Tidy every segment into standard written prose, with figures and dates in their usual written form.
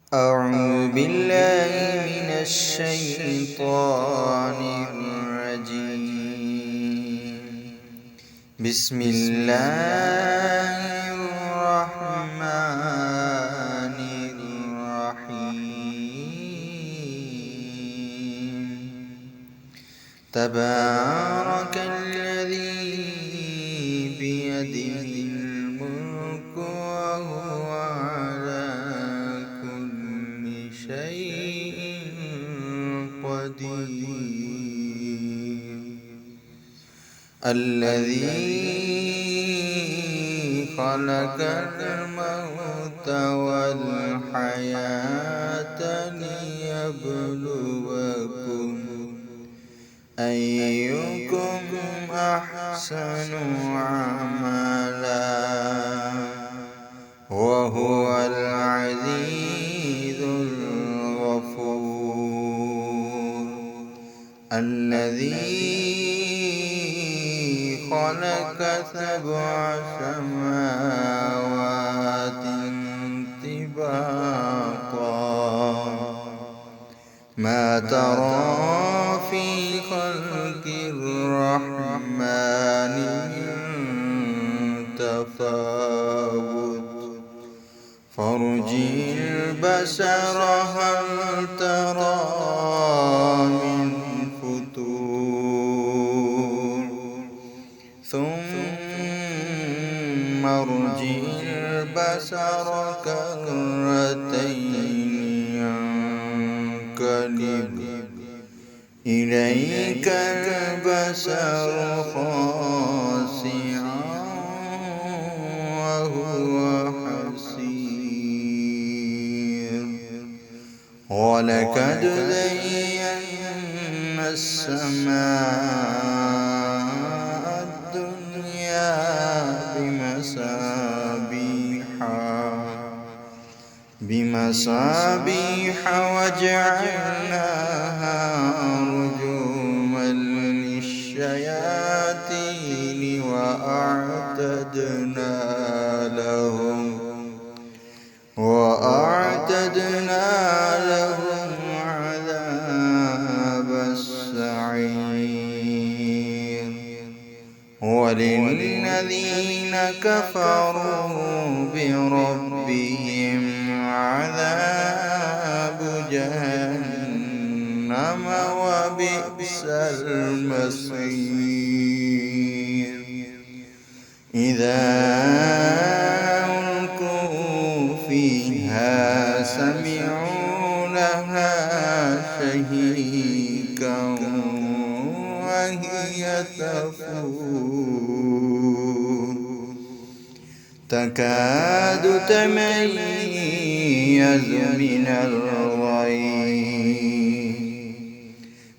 أعوذ بالله من الشيطان الرجيم. بسم الله الرحمن الرحيم. تبارك الذي بيده الملك وهو على كل شيء قدير. الذي خلق الموت والحياة ليبلوكم أيكم أحسن عملا وهو العزيز الغفور. الذي خلق 7 سماوات طباقا ما ترى في خلق الرحمن من تفاوت فارجع البصر هل ترى من فطور ثم ارجع البصر كرتين ينقلب إليك البصر خاسعا وهو حسير. ولقد زينا السماء الدنيا بمصابيح وجعلناها رجوما للشياطين وأعتدنا لهم عذاب السعير. وللذين كفروا بربهم عذاب جهنم وبئس المصير. إذا ألقوا فيها سمعوا لها شهيقا وهي تفور تكاد تميز من الغيظ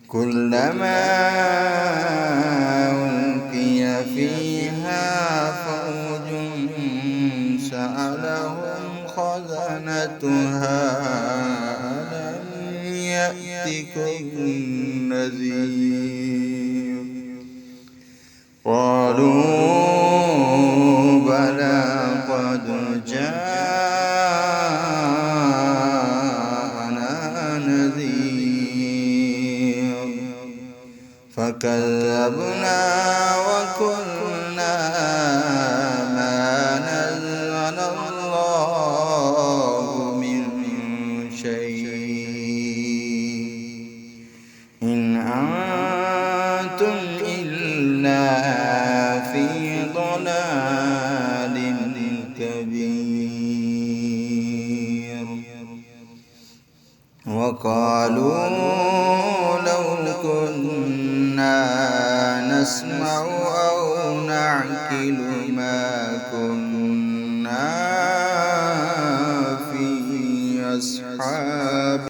كلما ألقي فيها فوج سألهم خزنتها ألم يأتكم نذير قالوا بلى قد جاءنا نذير فكذبنا وقلنا ما نزل الله من شيء إن أنتم إلا في ضلال كبير. وقالوا لو كنا نسمع أو نعقل